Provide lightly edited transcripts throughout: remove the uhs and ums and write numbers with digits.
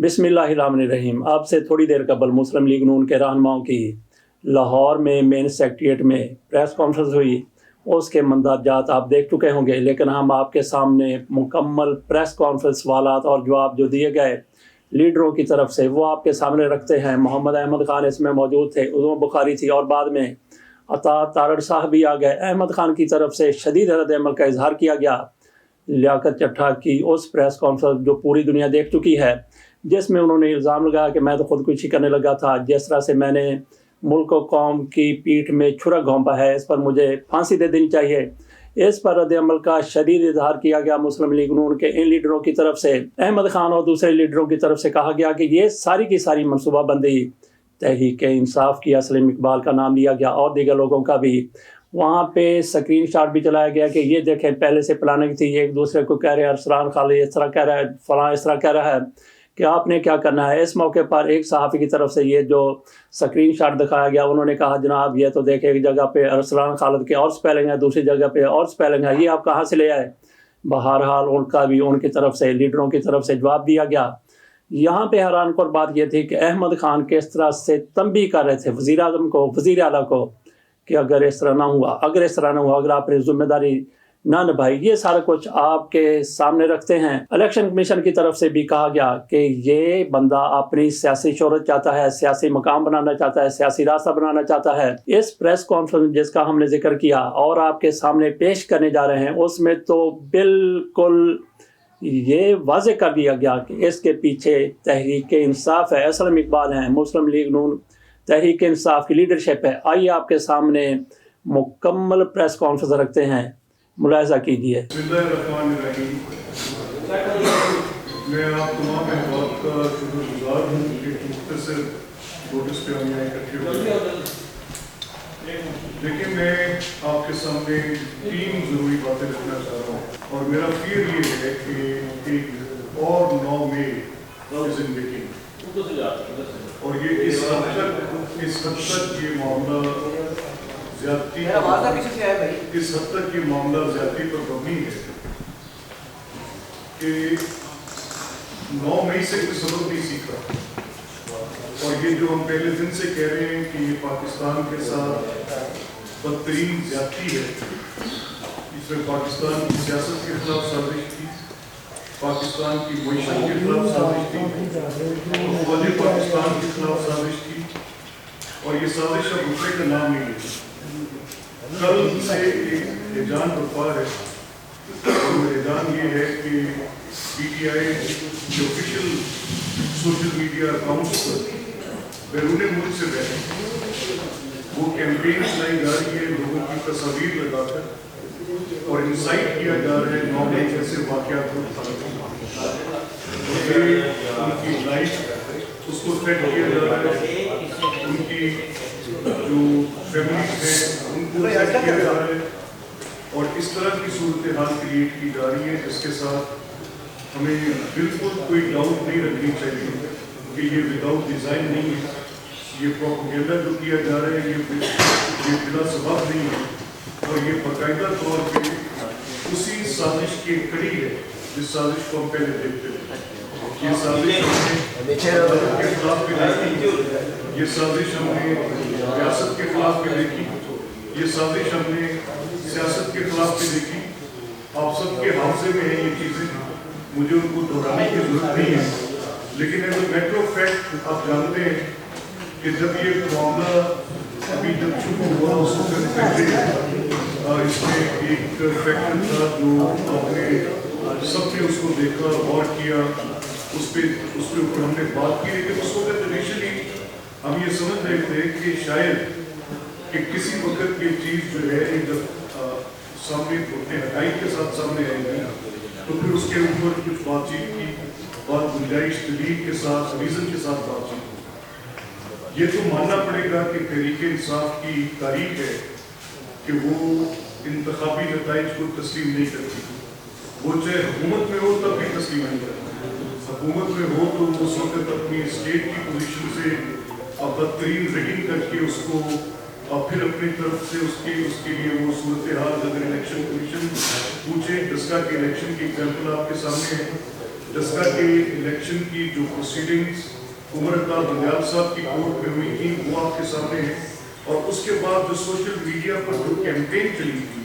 बिस्मिल्लाहिर्रहमानिर्रहीम। आप से थोड़ी देर कबल मुस्लिम लीग नून के रहनुमाओं की लाहौर में मेन सेक्रेटेरिएट में प्रेस कॉन्फ्रेंस हुई। उसके मंदाजात आप देख चुके होंगे, लेकिन हम आपके सामने मुकम्मल प्रेस कॉन्फ्रेंस वालात और जवाब जो दिए गए लीडरों की तरफ से वो आपके सामने रखते हैं। मोहम्मद अहमद ख़ान इसमें मौजूद थे, उज़्मा बुखारी थी और बाद में अता तारड़ साहब भी आ गए। अहमद ख़ान की तरफ से शदीद रद्द-ए-अमल का इजहार किया गया लियाकत चट्ठा की उस प्रेस कॉन्फ्रेंस जो पूरी दुनिया देख चुकी है, जिसमें उन्होंने इल्ज़ाम लगाया कि मैं तो ख़ुदकुशी करने लगा था। जिस तरह से मैंने मुल्क और कौम की पीठ में छुरा घोंपा है, इस पर मुझे फांसी दे देनी चाहिए। इस पर रद्द-ए-अमल का शदीद इजहार किया गया मुस्लिम लीग नून के इन लीडरों की तरफ से। अहमद ख़ान और दूसरे लीडरों की तरफ से कहा गया कि ये सारी की सारी मनसूबाबंदी तहरीक इंसाफ की असलम इकबाल का नाम लिया गया और दीगर लोगों का भी। वहाँ पे स्क्रीन शॉट भी चलाया गया कि ये देखें पहले से प्लानिंग थी। एक दूसरे को कह रहे हैं अरसलान खालिद इस तरह कह रहा है, फलां इस तरह कह रहा है कि आपने क्या करना है। इस मौके पर एक सहाफ़ी की तरफ से ये जो स्क्रीन शॉट दिखाया गया, उन्होंने कहा जनाब ये तो देखें एक जगह पे अरसलान खालिद के और स्पेलिंग है, दूसरी जगह पे और स्पेलिंग है, ये आप कहाँ से ले आए। बहरहाल उनका भी उनकी तरफ से लीडरों की तरफ से जवाब दिया गया। यहाँ पे हैरानकुन बात यह थी कि अहमद ख़ान किस तरह से तंबी कर रहे थे वज़ीर आज़म को, वज़ीर आला को, कि अगर इस तरह ना हुआ, अगर इस तरह ना हुआ, अगर आपने जिम्मेदारी ना निभाई। ये सारा कुछ आपके सामने रखते हैं। इलेक्शन कमीशन की तरफ से भी कहा गया कि ये बंदा अपनी सियासी शोहरत चाहता है, सियासी मकाम बनाना चाहता है, सियासी रास्ता बनाना चाहता है। इस प्रेस कॉन्फ्रेंस जिसका हमने जिक्र किया और आपके सामने पेश करने जा रहे हैं, उसमें तो बिल्कुल ये वाज़े कर दिया गया कि इसके पीछे तहरीक इंसाफ है, असलम इकबाल हैं, मुस्लिम लीग नून तहरीक इंसाफ की लीडरशिप है। आइए आपके सामने मुकम्मल प्रेस कॉन्फ्रेंस रखते हैं, मुलाहिज़ा कीजिए। मैं आप तमाम अहबाब का शुक्रगुज़ार हूँ कि मुख्तसर नोटिस पे हम यहाँ इकट्ठे हुए। लेकिन मैं आपके सामने 3 ज़रूरी बातें रखना चाह रहा हूँ और मेरा फियर ये है कि एक और 9 मई इज़ इन मेकिंग और ये इस हद तक ये मामला ज़्यादती इस हद तक ये मामला ज़्यादती पर मबनी है कि 9 मई से कोई सबक नहीं सीखा। और ये जो हम पहले दिन से कह रहे हैं कि ये पाकिस्तान के साथ बदतरीन ज़्यादती है, इसमें पाकिस्तान की सियासत के खिलाफ साजिश थी, पाकिस्तान की मईशत के खिलाफ साजिश थी, फौजी पाकिस्तान के खिलाफ साजिश थी और ये साजिश अब रुकने का नाम नहीं है। कल से एक एजान बरपा है और वो एजान ये है कि PTI के ऑफिशियल सोशल मीडिया अकाउंट्स पर बैरून मुल्क से बैठे वो कैंपेन चलाई जा रही है, लोगों की तस्वीर लगाकर और इंसाइट किया जा रहा है 9 मई जैसे वाक़यात उनकी लाइफ उसको थ्रेट किया जा रहा है, उनकी जो फैमिली है उनको थ्रेट किया जा रहा है और इस तरह की सूरत हाल क्रिएट की जा रही है जिसके साथ हमें बिल्कुल कोई डाउट नहीं रखनी चाहिए कि ये विदाउट डिज़ाइन नहीं है। ये प्रोपेगेंडा जो किया जा रहा है ये बिला सबब नहीं है और ये बाकायदा तौर पे उसी साजिश की कड़ी है जिस साजिश को हम पहले देखते थे। ये साजिश हमने के खिलाफ भी देखी, ये साजिश हमने रियासत के खिलाफ भी देखी, ये साजिश हमने सियासत के खिलाफ भी देखी। आप सबके हादसे में है ये चीज़ें, मुझे उनको दोहराने की जरूरत नहीं है, लेकिन as a matter of fact आप जानते हैं कि जब ये मामला अभी जब शुरू हुआ उस वक्त पहले इसमें एक फैक्टर था जो आपने सबने उसको देखा और किया, उस पर ऊपर हमने बात की। लेकिन उस वक्त इनिशियली हम ये समझ रहे थे कि शायद कि किसी वक्त ये चीज़ जो है जब सामने हकाइक के साथ सामने आएगी तो फिर उसके ऊपर कुछ बातचीत की, बात गुंजाइश दलील के साथ रीज़न के साथ बातचीत। ये तो मानना पड़ेगा कि तहरीक इंसाफ की तारीख है कि वो इंतखाबी नताइज को तस्लीम नहीं करती, वो चाहे हुकूमत में हो तब भी तस्लीम नहीं करती। हुकूमत में हो तो उस वक्त अपनी स्टेट की पोजीशन से बदतरीन रिगिंग करके उसको और फिर अपनी तरफ से उसके लिए वो सूरत हाल अगर इलेक्शन कमीशन पूछे, 10 के इलेक्शन की एग्जाम्पल आपके सामने है, जसका के इलेक्शन की जो प्रोसीडिंग्स उमर अता बंदयाल साहब की कोर्ट में हुई थी वो आपके सामने है, और उसके बाद जो सोशल मीडिया पर जो कैंपेन चली थी,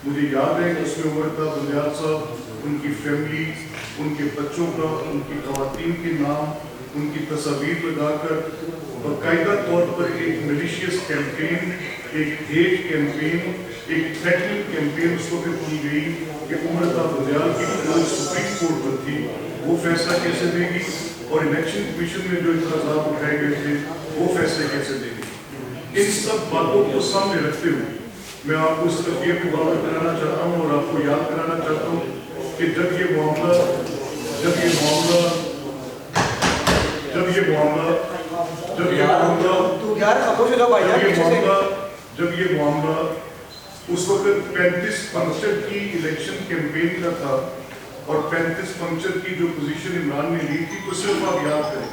मुझे याद है कि उसमें उमर अता बंदयाल साहब, उनकी फैमिली, उनके बच्चों का, उनकी ख़वातीन के नाम, उनकी तस्वीर लगाकर बाकायदा तौर पर एक मिलिशियस कैंपेन, एक हेट कैंपेन, एक थ्रेटनिंग कैंपेन उस वक्त की गई कि उमर अता बंदयाल की जो सुप्रीम कोर्ट पर थी वो फैसला कैसे देगी, और इलेक्शन कमीशन में जो इतराज़ात उठाए गए थे वो फैसले कैसे देगी। इन सब बातों को सामने रखते हुए मैं आपको सिर्फ ये मुबारक कराना चाहता हूँ और आपको याद कराना चाहता हूँ कि जब ये मामला उस वक्त 35 पंक्चर की इलेक्शन कैंपेन का था, और 35 पंक्चर की जो पोजीशन इमरान ने ली थी, तो सिर्फ आप याद करें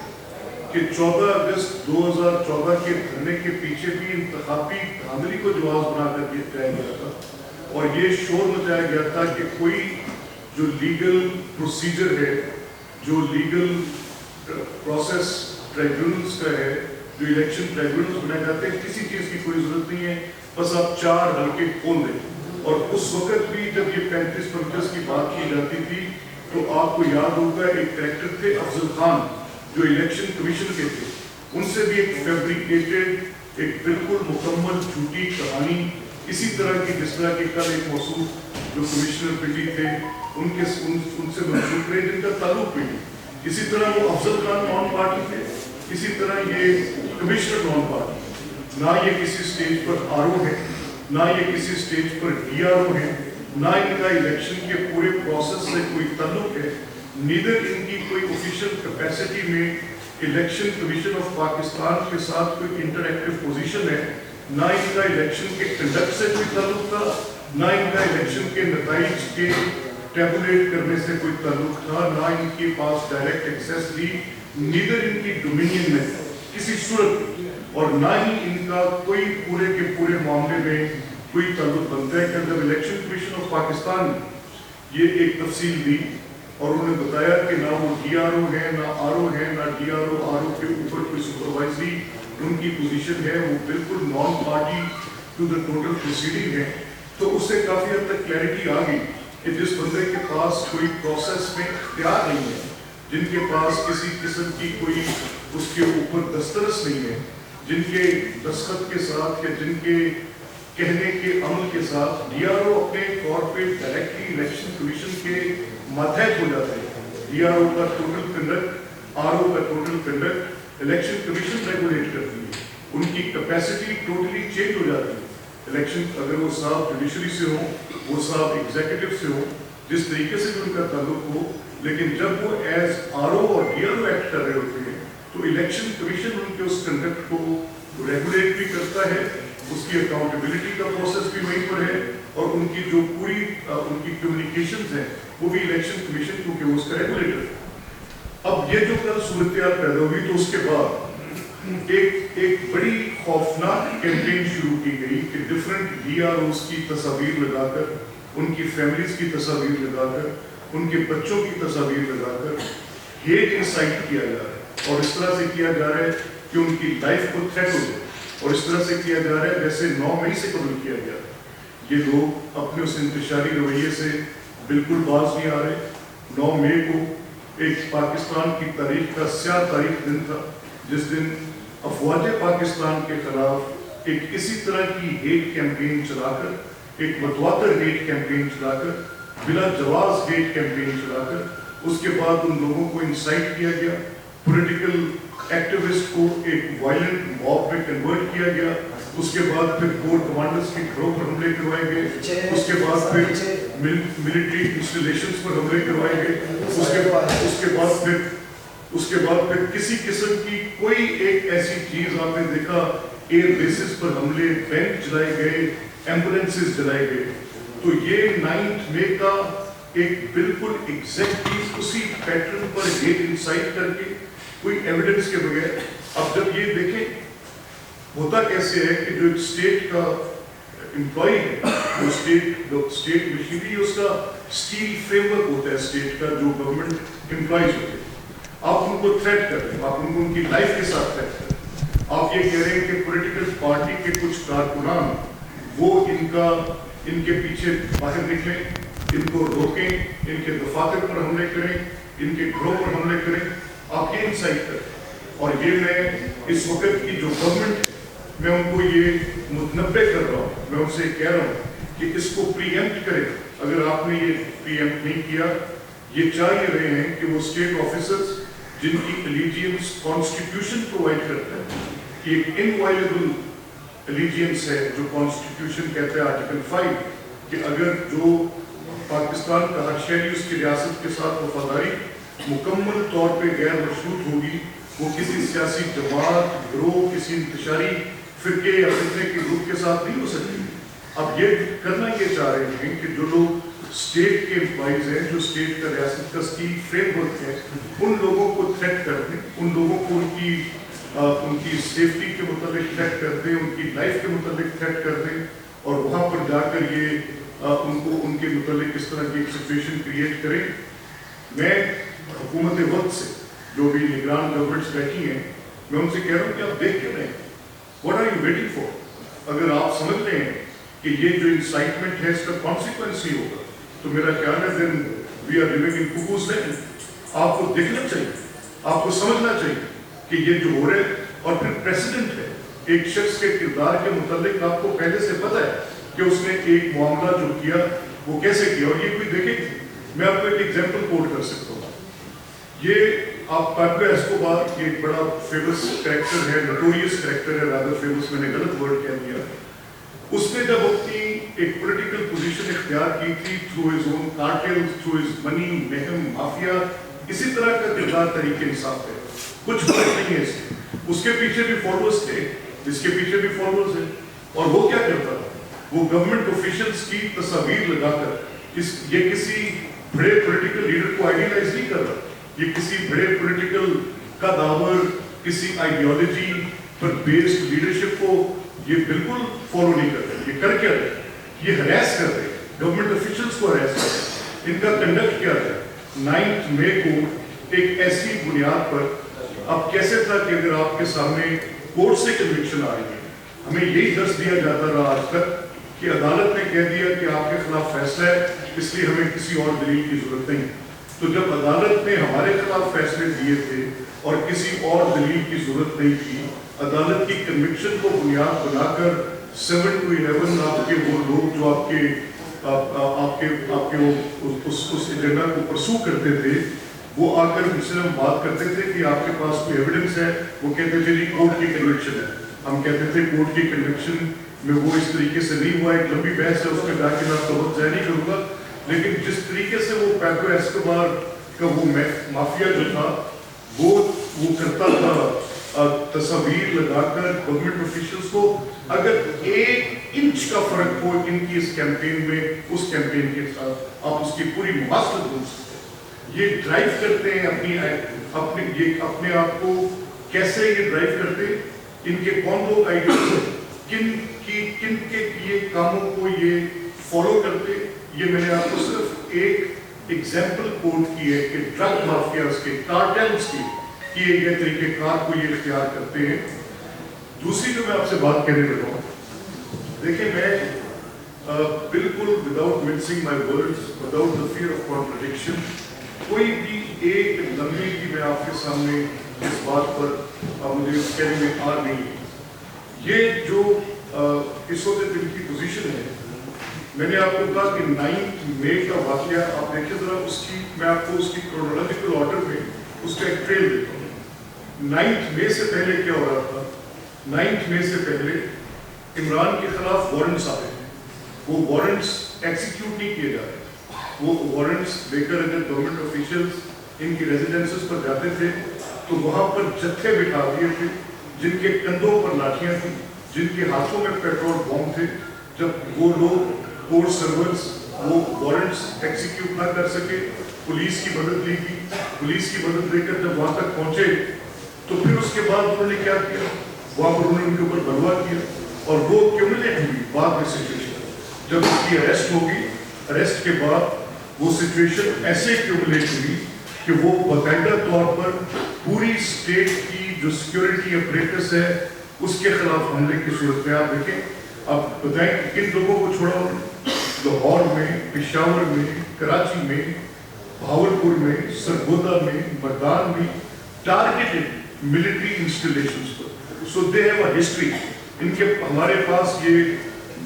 कि 14 अगस्त 2014 के धरने के पीछे भी इंतखाबी धांधली को जवाब बना कर दिया गया था, और ये शोर मचाया गया था कि कोई जो लीगल प्रोसीजर है, जो लीगल प्रोसेस ट्राइब्यूनल्स का है, जो इलेक्शन ट्राइब्यूनल्स बनाए जाते हैं, किसी चीज़ की कोई ज़रूरत नहीं है, बस आप 4 हल्के खोल दें। और उस वक्त भी जब ये 35 पंक्चर्स की बात की जाती थी तो आपको याद होगा एक कैरेक्टर थे अफजल खान जो इलेक्शन कमीशन के थे, उनसे भी एक फैब्रिकेटेड, एक बिल्कुल मुकम्मल झूठी कहानी इसी तरह की, जिस तरह की कल एक मौसूफ जो कमिश्नर पिंडी थे उनसे मंसूब रहे जिनका ताल्लुक भी नहीं, इसी तरह वो अफजल खान नॉन पार्टी थे, इसी तरह ये कमिश्नर नॉन पार्टी, ना ये किसी स्टेज पर आरओ है, ना ये किसी स्टेज पर डीआरओ है, ना इनका इलेक्शन के पूरे प्रोसेस से कोई ताल्लुक है, नीदर इनकी कोई ऑफिशियल कैपेसिटी में इलेक्शन कमीशन ऑफ पाकिस्तान के साथ कोई इंटरएक्टिव पोजीशन है, ना इनका इलेक्शन के कंडक्ट से कोई ताल्लुक था, ना इनका इलेक्शन के नताइज के टैबुलेट करने से कोई ताल्लुक था, ना इनके पास डायरेक्ट एक्सेस थी, नीदर इनकी डोमिनियन में किसी सूरत, और ना ही इनका कोई पूरे के पूरे मामले में कोई ताल्लुक बनता है कि जब इलेक्शन कमीशन ऑफ पाकिस्तान ये एक तफसील दी और उन्होंने बताया कि ना वो डीआरओ है, ना आरओ है, ना डीआरओ आरओ के ऊपर कोई सुपरवाइजरी उनकी पोजीशन है, वो बिल्कुल non party to the total proceeding है, तो उससे काफ़ी हद तक क्लैरिटी आ गई कि जिस बंदे के पास कोई प्रोसेस में इख्तियार नहीं है, जिनके पास किसी किस्म की कोई उसके ऊपर दस्तरस नहीं है, जिनके दस्तखत के साथ या जिनके कहने के अमल के साथ डीआरओ अपने तौर पे डायरेक्टली इलेक्शन कमीशन के मातहत हो जाते हैं, डीआरओ का टोटल कंडक्ट, आरओ का total conduct election commission regulate करती है, उनकी कैपेसिटी टोटली चेंज हो जाती है। इलेक्शन अगर वो साहब जुडिशरी से हो, वो साहब एग्जीक्यूटिव से हो, जिस तरीके से भी उनका ताल्लुक हो, लेकिन जब वो एज आरओ और डीआरओ एक्ट कर रहे होते हैं तो इलेक्शन कमीशन उनके उस कंडक्ट को रेगुलेट भी करता है, उसकी अकाउंटेबिलिटी का प्रोसेस भी वहीं पर है, और उनकी जो पूरी उनकी कम्युनिकेशंस हैं वो भी इलेक्शन कमीशन क्योंकि वो उसका रेगुलेटर है। अब ये जो कल सूरत पैदा हुई तो उसके बाद एक बड़ी खौफनाक कैंपेन शुरू की गई कि डिफरेंट डीआरओस की तस्वीर लगाकर, उनकी फैमिलीज की तस्वीर लगाकर, उनके बच्चों की तस्वीर लगाकर हेट इंसाइट किया जा रहा है, और इस तरह से किया जा रहा है कि उनकी लाइफ को थ्रेट हो जाए, और इस तरह से किया जा रहा है जैसे 9 मई से कबूल किया गया। ये लोग अपने उस इंतशारी रवैये से बिल्कुल बाज नहीं आ रहे। 9 मई को एक पाकिस्तान की तारीख का स्याह तारीख दिन था, जिस दिन अफवाज पाकिस्तान के खिलाफ एक इसी तरह की हेट कैंपेन चलाकर, एक मतवातर हेट कैंपेन चलाकर, बिला जवाज हेट कैंपेन चलाकर, उसके बाद उन लोगों को इंसाइट किया गया, पॉलिटिकल एक्टिविस्ट को एक वायलेंट मॉब में कन्वर्ट किया गया, उसके बाद फिर कोर कमांडर्स के घरों पर हमले करवाए गए, उसके बाद फिर मिलिट्री इंस्टॉलेशंस पर हमले करवाए गए, उसके बाद फिर किसी किस्म की कोई एक ऐसी चीज आपने देखा, एयर बेसिस पर हमले, बैंक जलाए गए, एम्बुलेंसेस जलाए गए। तो ये 9 मई का एक बिल्कुल एग्जैक्टली उसी पैटर्न पर हेट इंसाइट करके कोई एविडेंस के बगैर, अब जब ये देखें होता कैसे है कि जो एक स्टेट का एम्प्लॉई है वो स्टेट मशीनरी, उसका स्टील फ्रेमवर्क होता है स्टेट का, जो गवर्नमेंट एम्प्लॉयज होते हैं, आप उनको थ्रेट कर रहे हैं, आप उनको उनकी लाइफ के साथ थ्रेट कर रहे हैं। आप ये कह रहे हैं कि पॉलिटिकल पार्टी के कुछ कारकुनान वो इनके पीछे बाहर निकलें, इनको रोकें, इनके दफातर पर हमले करें, इनके घरों पर हमले करें, आप ये इंसाइट करें। और ये मैं इस वक्त की जो गवर्नमेंट है, मैं उनको ये मुतनब्बे कर रहा हूँ, मैं उनसे कह रहा हूँ कि इसको प्रीएम्प्ट करें। अगर आपने ये प्रीएम्प्ट नहीं किया, ये चाह ही रहे हैं कि वो स्टेट ऑफिसर्स जिनकी एलिजियंस कॉन्स्टिट्यूशन प्रोवाइड करता है, कि एक इनवायलेबल एलिजियंस है जो कॉन्स्टिट्यूशन कहता है आर्टिकल 5 कि अगर जो पाकिस्तान का हर शहरी उसकी रियासत के साथ वफादारी मुकम्मल तौर पे गैर मशरूत होगी, वो किसी सियासी जमात, गिरोह, किसी इंतशारी फिरके या फितने के ग्रुप के साथ नहीं हो सकती। अब ये करना ये चाह रहे हैं कि जो लोग स्टेट के एम्प्लॉइज हैं, जो स्टेट का रियासत का स्टील फ्रेमवर्क है, उन लोगों को थ्रेट कर दें, उन लोगों को उनकी सेफ्टी के मुताबिक थ्रेट कर दें, उनकी लाइफ के मुताबिक थ्रेट कर दें, और वहाँ पर जाकर ये उनको उनके मुताबिक इस तरह की एक सिचुएशन क्रिएट करें। मैं हुकूमत वक्त से जो भी निगरान गवर्नमेंट्स बैठी हैं, मैं उनसे कह रहा हूँ कि आप देख के रहें, what are you waiting for? अगर आप समझ रहे हैं कि ये जो इंसाइटमेंट है इसका कॉन्सिक्वेंस ही होगा, तो मेरा ख्याल है then we are living in cuckoo's land. आपको देखना चाहिए, आपको समझना चाहिए कि ये जो हो रहा है, और फिर प्रेसिडेंट है, एक शख्स के किरदार के मुतालिक आपको पहले से पता है कि उसने एक मामला जो किया वो कैसे किया, और ये कोई देखेगी। मैं आपको एक एग्जाम्पल कोट कर सकता हूँ। ये आप पाब्लो एस्कोबार, ये एक बड़ा फेमस कैरेक्टर है, नोटोरियस कैरेक्टर है, रादर फेमस, मैंने गलत वर्ड कह दिया। उसने जब अपनी एक पॉलिटिकल पोजीशन इख्तियार की थी through his own cartel, through his money, महम, माफिया, इसी तरह का किरदार तरीके इंसाफ है, कुछ फर्क नहीं है इसके। उसके पीछे भी फॉलोअर्स थे, इसके पीछे भी फॉलोअर्स हैं, और वो क्या करता था, वो गवर्नमेंट ऑफिशियल्स की तस्वीर लगाकर ये किसी बड़े पॉलिटिकल लीडर को आइडियलाइज नहीं कर रहा, ये किसी बड़े पॉलिटिकल का दावर, किसी आइडियोलॉजी पर बेस्ड लीडरशिप को ये बिल्कुल फॉलो नहीं कर रहे। ये कर क्या रहे? ये हरास कर रहे, गवर्नमेंट ऑफिशियल्स को हरास कर रहे। इनका कंडक्ट क्या है? 9 मई को एक ऐसी बुनियाद पर, अब कैसे था कि अगर आपके सामने कोर्ट से कन्विक्शन आ रही है, हमें यही दर्ज दिया जाता रहा आज तक कि अदालत ने कह दिया कि आपके खिलाफ फैसला है, इसलिए हमें किसी और दलील की जरूरत नहीं। तो जब अदालत ने हमारे खिलाफ फैसले दिए थे और किसी और दलील की जरूरत नहीं थी, अदालत की कन्विक्शन को बुनियाद बनाकर 7 to 11 आपके वो लोग जो आपके उस एजेंडा को परसू करते थे, वो आकर मुझसे हम बात करते थे कि आपके पास कोई एविडेंस है, वो कहते थे जी कोर्ट की कन्विक्शन है। हम कहते थे कोर्ट की कन्विक्शन में वो इस तरीके से नहीं हुआ, एक लंबी बहस है, उसमें जाके मैं आपको बहुत ज़ाहिर नहीं करूँगा, लेकिन जिस तरीके से वो पाब्लो एस्कोबार का वो माफिया जो था वो करता था, तस्वीर लगाकर गवर्नमेंट ऑफिशियल्स को, अगर 1 इंच का फर्क हो इनकी इस कैंपेन में उस कैंपेन के साथ, आप उसकी पूरी मुमासलत ढूंढ सकते हैं। ये ड्राइव करते हैं अपने आप को, कैसे ये ड्राइव करते हैं, इनके कौन लोग आइडियल, किन के किए कामों को ये फॉलो करते। ये मैंने आपको सिर्फ एक एग्जाम्पल कोट की है कि ड्रग माफियाज के, कार्टेल्स के किए गए तरीके कार को ये इख्तियार करते हैं। दूसरी जो मैं आपसे बात कहने लगा हूँ, देखिए मैं बिल्कुल without mixing my words, without the fear of contradiction, कोई भी एक लम्हे की मैं आपके सामने इस बात पर मुझे कहने में आ नहीं। ये जो इस वक्त दिन की पोजीशन है, मैंने आपको कहा कि 9 मई का वाकया आप देखिए जरा, उसकी मैं आपको उसकी क्रोनोलॉजिकल ऑर्डर में उसका एक ट्रेल देता हूँ। 9 मई से पहले क्या हो रहा था? 9 मई से पहले इमरान के खिलाफ वारंट्स आते थे, वो वारंट्स एक्सिक्यूट नहीं किए जा रहे। वो वारंट्स लेकर अगर गवर्नमेंट ऑफिशियल्स इनकी रेजिडेंसेस पर जाते थे तो वहाँ पर जत्थे बिठा दिए थे, जिनके कंधों पर लाठियाँ थी, जिनके हाथों में पेट्रोल बम थे। जब वो लोग कोर्ट सर्वर्स वो वारंट्स एक्सिक्यूट ना कर सके, पुलिस की मदद ली थी। पुलिस की मदद लेकर जब वहाँ तक पहुँचे तो फिर उसके बाद उन्होंने क्या किया, वहाँ पर उन्होंने उनके ऊपर बलवा किया। اور وہ کیومولیٹ ہوئی بعد میں سچویشن. جب اس کی اریسٹ ہوگی, اریسٹ کے بعد وہ سچویشن ایسے کیومولیٹ ہوئی کہ وہ باقاعدہ طور پر پوری اسٹیٹ کی جو سیکیورٹی اپریٹس ہے اس کے خلاف حملے کی صورت میں. آپ دیکھیں, آپ بتائیں کہ کن لوگوں کو چھوڑا انہوں نے. لاہور میں, پشاور میں, کراچی میں, بھاولپور میں, سرگودا میں, مردان میں, ٹارگیٹڈ ملٹری انسٹالیشنز پر. So they have a history. ان کے ہمارے پاس یہ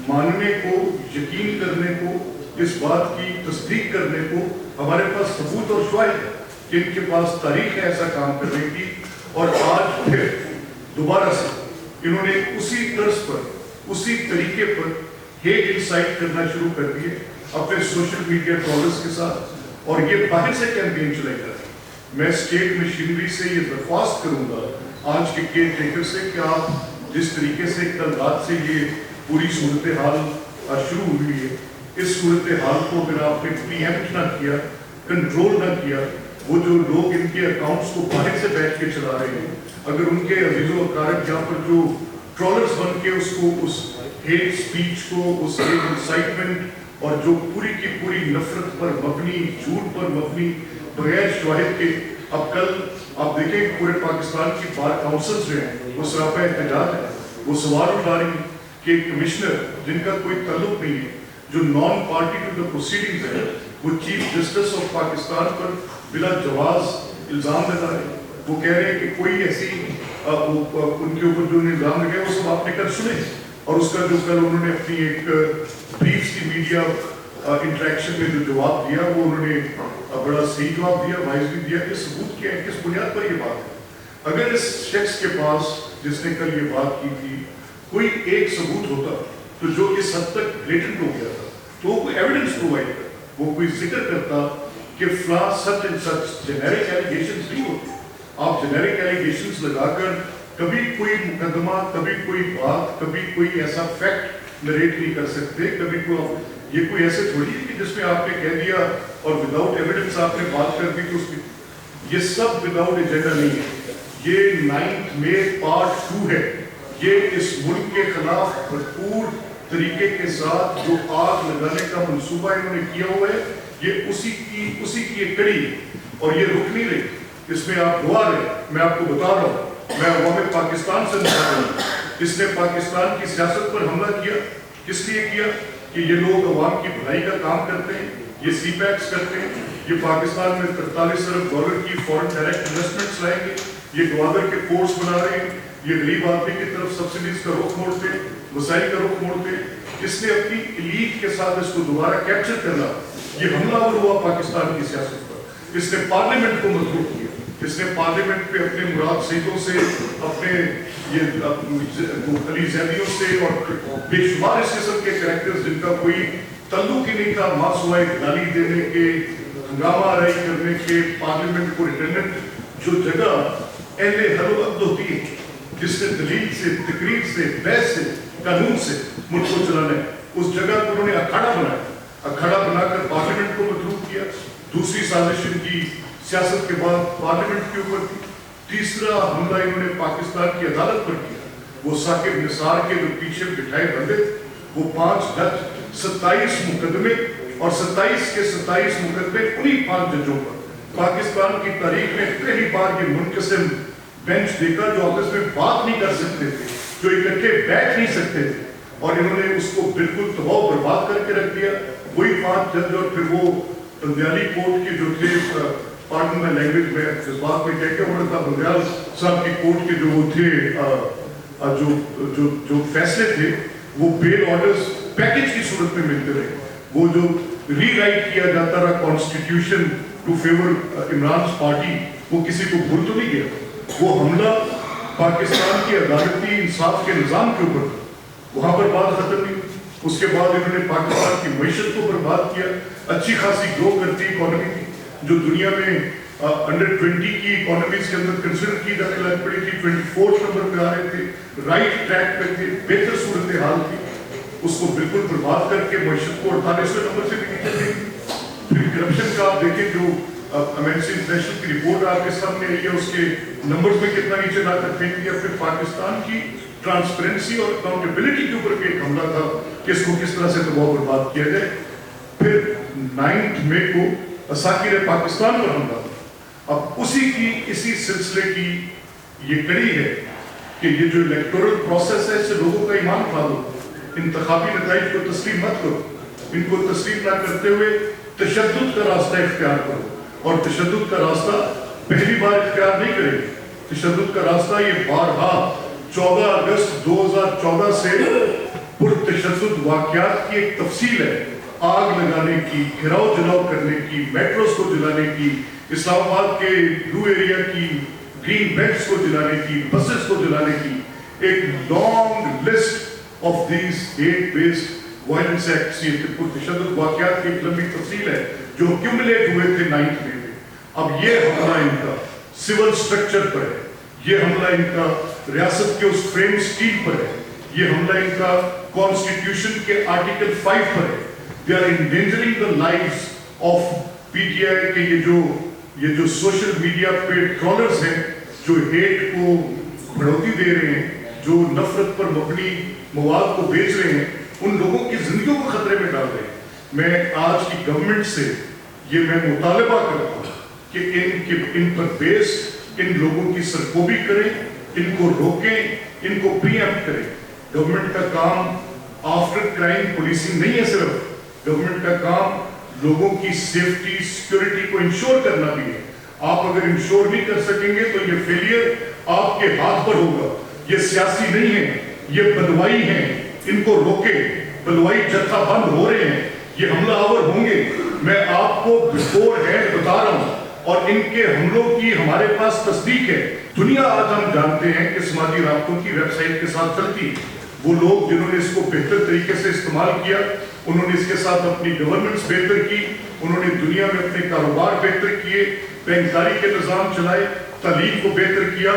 ماننے کو, یقین کرنے کو, اس بات کی تصدیق کرنے کو ہمارے پاس ثبوت اور شواہد ہے کہ ان کے پاس تاریخ ہے ایسا کام کرنے کی. اور آج پھر دوبارہ سے انہوں نے اسی طرز پر, اسی طریقے پر ہیٹ انسائٹ کرنا شروع کر دیے اپنے سوشل میڈیا ٹرولرز کے ساتھ, اور یہ باہر سے کیمپین چلائی جا رہی ہے. میں اسٹیٹ مشینری سے یہ درخواست کروں گا آج کے کیئر ٹیکر سے کہ آپ جس طریقے سے کل رات سے یہ پوری صورتحال شروع ہوئی ہے, اس صورتحال کو اگر آپ نے پری ایمپٹ نہ کیا, کنٹرول نہ کیا, وہ جو لوگ ان کے اکاؤنٹس کو باہر سے بیٹھ کے چلا رہے ہیں, اگر ان کے عزیز و اقارب یہاں پر جو ٹرولرز بن کے اس کو, اس ہیٹ سپیچ کو, اس ہیٹ انسائٹمنٹ اور جو پوری کی پوری نفرت پر مبنی, جھوٹ پر مبنی, بغیر شواہد کے, اب کل آپ دیکھیں پورے پاکستان کی بار کاؤنسلز جو ہیں وہ سراپا احتجاج ہے. وہ سوال اٹھا رہی ہیں کہ کمشنر جن کا کوئی تعلق نہیں ہے, جو non party to the proceedings ہے, وہ چیف جسٹس آف پاکستان پر بلا جواز الزام لگا رہے ہیں. وہ کہہ رہے ہیں کہ کوئی ایسی ان کے اوپر جو الزام لگے وہ سب آپ نے کل سنے, اور اس کا جو کل انہوں نے اپنی ایک بریف سی میڈیا انٹریکشن میں جو جواب دیا وہ انہوں نے بڑا صحیح جواب دیا, وائز بھی دیا کہ ثبوت کیا ہے, کس بنیاد پر یہ بات ہے. اگر اس شخص کے پاس جس نے کل یہ بات کی تھی کوئی ایک ثبوت ہوتا تو جو اس حد تک بلیٹنٹ ہو گیا تھا تو وہ کوئی ایویڈنس پرووائڈ کرتا, وہ کوئی ذکر کرتا کہ فلاں such and such. Generic allegations نہیں ہوتے. آپ جنیرک ایلیگیشنز لگا کر کبھی کوئی مقدمہ, کبھی کوئی بات, کبھی کوئی ایسا فیکٹ نریٹ نہیں کر سکتے. کبھی یہ کوئی ایسے تھوڑی ہے کہ جس میں آپ نے کہہ دیا اور وداؤٹ ایویڈنس آپ نے بات کر دی تو اس کی, یہ سب وداؤٹ ایجنڈا نہیں ہے. یہ 9 مئی پارٹ 2 ہے. یہ اس ملک کے خلاف بھرپور طریقے کے ساتھ جو آگ لگانے کا منصوبہ انہوں نے کیا ہوا ہے, یہ اسی کی ایک کڑی ہے, اور یہ رک نہیں رہی. اس میں آپ گواہ رہے. میں آپ کو بتا رہا ہوں, میں عوام پاکستان سے بتا رہا ہوں, اس نے پاکستان کی سیاست پر حملہ کیا. کس لیے کیا کہ یہ لوگ عوام کی بھلائی کا کام کرتے ہیں, یہ سی پیکس کرتے ہیں, یہ پاکستان میں 43 ارب ڈالر کی فورن ڈائریکٹ انویسٹمنٹس لائیں گے, یہ گوادر کے پورٹس بنا رہے ہیں, یہ غریب آدمی کی طرف سبسڈیز کا رخ موڑتے ہیں, وسائل کا رخ موڑتے ہیں. اس نے اپنی ایلیٹ کے ساتھ اس کو دوبارہ کیپچر کرنا, یہ حملہ ہوا پاکستان کی سیاست پر. اس نے پارلیمنٹ کو مضبوط کیا. اس نے پارلیمنٹ پہ اپنے مراد سیدوں سے, اپنے یہ علی زیدیوں سے اور بے شمار اس قسم کے کریکٹرز جن کا کوئی تعلق ہی نہیں تھا ماں سوائے گالی دینے کے, ہنگامہ آرائی کرنے کے, پارلیمنٹ کو ریٹرنٹ جو جگہ اہل حل و عقد ہوتی ہے, جس نے دلیل سے, تقریر سے, بحث سے, قانون سے ملک کو چلانا ہے, اس جگہ کو انہوں نے اکھاڑا بنایا. اکھاڑا بنا کر پارلیمنٹ کو مضبوط کیا. دوسری سازش ان کی سیاست کے بعد پارلیمنٹ کے اوپر تھی. تیسرا حملہ انہوں نے پاکستان کی عدالت پر کیا. وہ ثاقب نثار کے جو پیچھے بٹھائے بندے, وہ 5 جج, 27 مقدمے, اور 27 کے 27 مقدمے انہی 5 ججوں پر. پاکستان کی تاریخ میں پہلی بار یہ منقسم بینچ دیکھا جو آپس میں بات نہیں کر سکتے تھے, جو اکٹھے بیٹھ نہیں سکتے تھے, اور انہوں نے اس کو بالکل تباہ و برباد کر کے رکھ دیا. وہی 5 جج, اور پھر وہ بندیالی کورٹ کے جو تھے, پارڈن میں لینگویج میں جذبات میں کہہ کے عمر تھا, بندیال صاحب کی کورٹ کے جو وہ تھے, جو فیصلے تھے وہ بیل آرڈرز پیکج کی صورت میں ملتے رہے. وہ جو ری رائٹ کیا جاتا رہا constitution to favour Imran party, وہ کسی کو بھول تو نہیں گیا. وہ حملہ پاکستان کی عدالتی انصاف کے نظام کے اوپر, وہاں پر بات ختم نہیں. اس کے بعد انہوں نے پاکستان کی معیشت کو برباد کیا. اچھی خاصی گرو کرتی اکانومی تھی, جو دنیا میں انڈر 20 کی اکانومیز کے اندر کنسیڈر کی جانے لگ پڑی تھی, 24 نمبر پہ آ رہے تھے, رائٹ ٹریک پہ تھے, بہتر صورتحال تھی. اس کو بالکل برباد کر کے معیشت کو 48ویں نمبر سے بھی نیچے دیں. پھر کرپشن کا آپ دیکھیں, جو امنسی انٹرنیشنل کی رپورٹ آپ کے سامنے آئی ہے, اس کے نمبرز میں کتنا نیچے لا کر پھینک دیا. پھر پاکستان کی ट्रांसपेरेंसी और अकाउंटेबिलिटी के ऊपर भी एक हमला था कि इसको किस तरह से तबाह बर्बाद किया जाए। फिर 9 मई को असाकिर पाकिस्तान पर हमला था। अब उसी इसी सिलसिले की ये कड़ी है कि ये जो इलेक्टोरल प्रोसेस है इससे लोगों का ईमान खा दो, इंतखाबी नताइज को तस्लीम मत करो, इनको तस्लीम ना करते हुए तशद्दुद का रास्ता इख्तियार करो। और तशद्दुद का रास्ता पहली बार इख्तियार नहीं करेंगे, तशद्दुद का रास्ता ये बारहा 14 अगस्त 2014 से पुरतशद्दुद वाक़यात की एक तफसील है, आग लगाने की, घिराव जलाव करने की, मेट्रोस को जलाने की, इस्लामाबाद के ब्लू एरिया की ग्रीन बेल्ट्स को जलाने की, बसेस को जलाने की, एक long list of these hate based violence acts, ये पुरतशद्दुद वाक़यात की एक लंबी तफसील है जो क्यूमुलेट हुए थे 9 मई में। अब ये हमला इनका सिविल स्ट्रक्चर पर है, ये हमला इनका रियासत के उस फ्रेम स्टील पर है, ये हमला इनका कॉन्स्टिट्यूशन के आर्टिकल 5 पर है। They are endangering the lives of PTI के ये जो सोशल मीडिया पे ट्रॉलर्स हैं, जो हेट को बढ़ोतरी दे रहे हैं, जो नफरत पर मबनी मवाद को बेच रहे हैं, उन लोगों की जिंदगियों को खतरे में डाल रहे हैं। मैं आज की गवर्नमेंट से ये मैं मुतालबा करता हूँ कि इन पर बेस्ड इन लोगों की सरकोबी करें, इनको रोकें, इनको प्रीएम्प्ट करें। गवर्नमेंट का काम आफ्टर क्राइम पुलिसिंग नहीं है, सिर्फ गवर्नमेंट का काम लोगों की सेफ्टी सिक्योरिटी को इंश्योर करना भी है। आप अगर इंश्योर नहीं कर सकेंगे तो ये फेलियर आपके हाथ पर होगा। ये सियासी नहीं है, ये बदवाई है, इनको रोके। बदवाई जत्था बंद हो रहे हैं, ये हमलावर होंगे, मैं आपको बिफोर हैंड बता रहा हूं। और इनके हमलों की हमारे पास तस्दीक है। दुनिया आज हम जानते हैं कि समाजी राब्तों की वेबसाइट के साथ चलती है। वो लोग जिन्होंने इसको बेहतर तरीके से इस्तेमाल किया, उन्होंने इसके साथ अपनी गवर्नेंस बेहतर की, उन्होंने दुनिया में अपने कारोबार बेहतर किए, बैंकारी के निज़ाम चलाए, तालीम को बेहतर किया।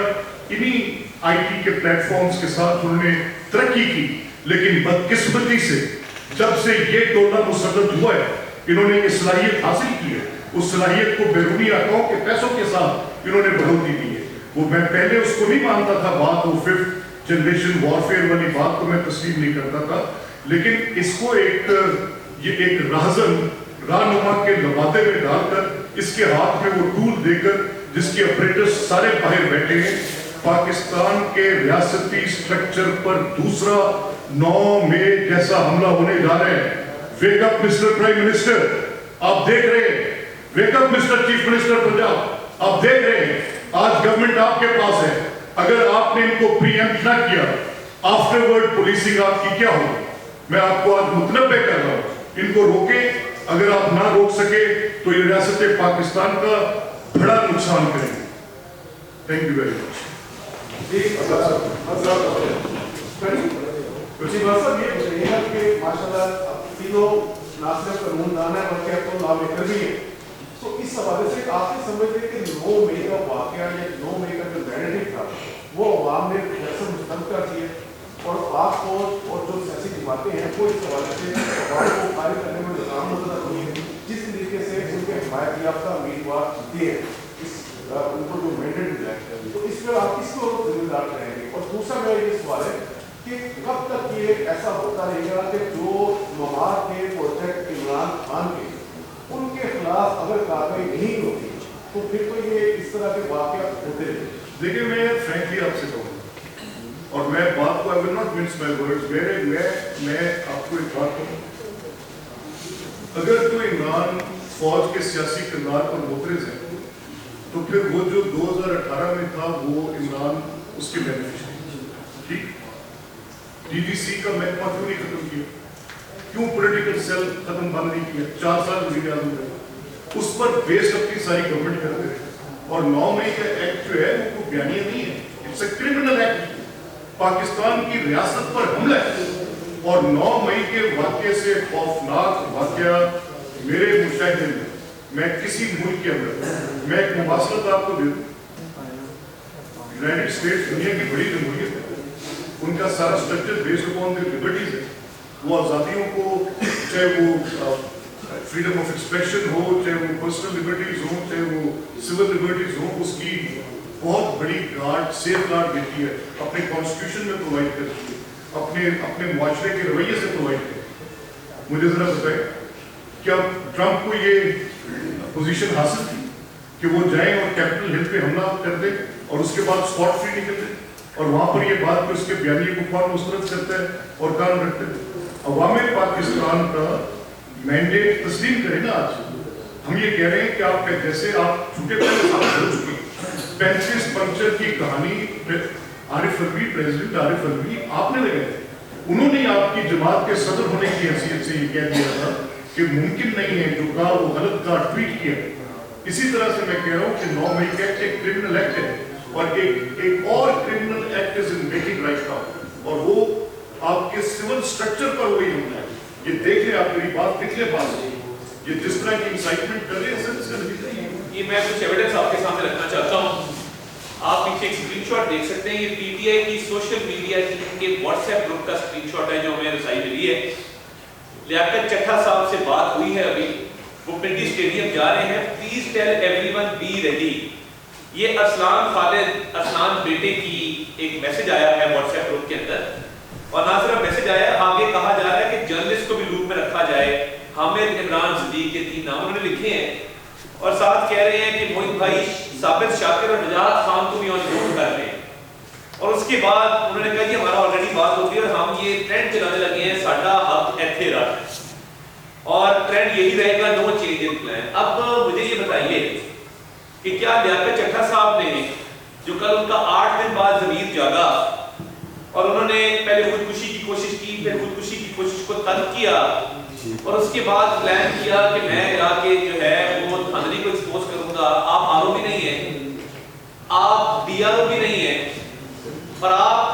इन्हीं आईटी के प्लेटफॉर्म्स के साथ उन्होंने तरक्की की। लेकिन बदकिस्मती से जब से ये टोला मुसल्लत हुआ है, इन्होंने ये सलाहियत हासिल की है। उस सलाहियत को बैरूनी आकाओं के पैसों के साथ इन्होंने बढ़ोतरी दी है। वो मैं पहले उसको नहीं मानता था, बात वो 5th जनरेशन वॉरफेयर वाली बात को मैं तस्लीम नहीं करता था, लेकिन इसको एक रहनुमा के लबादे में डालकर इसके हाथ में वो टूल देकर जिसके ऑपरेटर्स सारे बाहर बैठे हैं, पाकिस्तान के रियासती स्ट्रक्चर पर दूसरा 9 मई जैसा हमला होने जा रहा है। Wake up mister prime minister, आप देख रहे हैं। Wake up mister chief minister Punjab, आप देख रहे हैं। आज गवर्नमेंट आपके पास है। अगर आपने इनको प्रीएम्प्ट ना किया, आफ्टरवर्ड पुलिसिंग आपकी क्या होगी? मैं आपको आज मुतनब्बे कर रहा हूं, इनको रोके। अगर आप ना रोक सके तो ये रियासत पाकिस्तान का बड़ा नुकसान करेंगे। Thank you very much. तीनों ना सिर्फ कानूनदान है बल्कि अब तो लॉ मेकर भी है। तो इस हवाले से आपने समझते हैं कि 9 मई का वाकया या 9 मई का जो नैरेटिव था वो अवाम ने दरअसल मुस्तरद कर दिया, और आपको और जो सियासी जमातें हैं वो इस हवाले से अवाम को खारिज करने में नाकाम नजर आती है। जिस तरीके से उनके हिमायत याफ्ता उम्मीदवार जीते हैं, उनको जो मैंडेट मिला है, तो इस पर आप किसको जिम्मेदार रहेंगे? और दूसरा मेरा ये सवाल है कि कब तक ये ऐसा होता रहेगा कि जो मवाद के प्रोजेक्ट इमरान खान के उनके खिलाफ अगर कार्रवाई नहीं होती तो फिर तो ये इस तरह के वाकया होते रहेंगे? देखिए, मैं फ्रैंकली आपसे कहूँ, और मैं बात को I will not mince my words, मैं आपको एक बात कहूँ, अगर तो इमरान फौज के सियासी किरदार पर मुतरज़ है तो फिर वो जो 2018 में था वो इमरान उसके बेनिफिशियरी, ठीक। डीवीसी का महकमा क्यों नहीं खत्म किया? क्यों पॉलिटिकल सेल खत्म बंद नहीं किया? 4 साल वज़ीर आज़म रहे, उस पर बेस्ड अपनी सारी गवर्नमेंट करते रहे। और 9 मई का एक्ट जो है वो बयानिया नहीं है, it's a criminal act. Pakistan की रियासत पर हमला है। और 9 मई के वाक़े से खौफनाक वाक़या मेरे मुशाहिदे में, मैं किसी मुल्क के अंदर, मैं एक मुबासरत आपको दे दूँ, यूनाइटेड स्टेट्स दुनिया की बड़ी जमहूरियत है, उनका सारा structure based upon the liberties है। वो आज़ादियों को, चाहे वो फ्रीडम ऑफ एक्सप्रेशन हो, चाहे वो पर्सनल लिबर्टीज हो, चाहे वो सिविल लिबर्टीज हो, उसकी बहुत बड़ी गार्ड, सेफ गार्ड देती है, अपने कॉन्स्टिट्यूशन में प्रोवाइड करती है, अपने मुआशरे के रवैये से प्रोवाइड करती है। मुझे ज़रा बताएं, क्या ट्रंप को ये पोजीशन हासिल थी कि वो जाएं और कैपिटल हिल पे हमला कर दे और उसके बाद स्पॉट फ्री निकल दे, और वहाँ पर ये बात कि उसके बयानी को कौन मुस्तरद करता है और कान रखते हैं? अवाम पाकिस्तान का मैंडेट तस्लीम करें ना। आज हम ये कह रहे हैं कि आप जैसे आप छूटे पहले साबित हो चुके 35 पंक्चर की कहानी आरिफ अलवी, प्रेसिडेंट आरिफ अलवी आपने लगाई थी। उन्होंने आपकी जमात के सदर होने की हैसियत से ये कह दिया था कि मुमकिन नहीं है, जो कहा वो गलत का, ट्वीट किया। इसी तरह से मैं कह रहा हूँ कि 9 मई का एक्ट एक क्रिमिनल एक्ट है और एक और criminal act is in making right now, और वो आपके सिविल स्ट्रक्चर पर वही होना है। ये देख ले, आप मेरी बात लिख ले, पास ये जिस तरह की इंसाइटमेंट कर रहे हैं, ये मैं कुछ एविडेंस आपके सामने रखना चाहता हूँ। आप पीछे एक स्क्रीनशॉट देख सकते हैं, ये पीटीआई की सोशल मीडिया के व्हाट्सएप ग्रुप का स्क्रीनशॉट है जो हमें रसाई मिली है। लियाकत चट्टा साहब से बात हुई है अभी, वो पिंडी स्टेडियम जा रहे हैं, please tell everyone be ready. ये असलान बेटे की एक मैसेज आया है व्हाट्सएप ग्रुप के अंदर, और ना सिर्फ मैसेज आया है, आगे कहा जा रहा है कि जर्नलिस्ट को भी लूप में रखा जाए। हामिद, इमरान, सिद्दीक के 3 नाम उन्होंने लिखे हैं, और साथ कह रहे हैं कि मोहित भाई, साबित, शाकिर और नजात खान को भी ऑन बोर्ड कर रहे हैं। और उसके बाद उन्होंने कहा कि हमारा ऑलरेडी बात हो गई और हम ये ट्रेंड चलाने लगे हैं, साडा हक ऐथे रख, और ट्रेंड यही रहेगा, नो चेंज इन प्लान। अब मुझे ये बताइए कि क्या लियाकत चट्टा साहब ने, जो कल उनका 8 दिन बाद ज़मीर जागा और उन्होंने पहले खुदकुशी की कोशिश की, फिर खुदकुशी की कोशिश को तर्क किया, और उसके बाद प्लान किया कि मैं जाके जो है वो धांधली को एक्सपोज करूंगा। आप आरओ भी नहीं है, आप डीआरओ भी नहीं है, और आप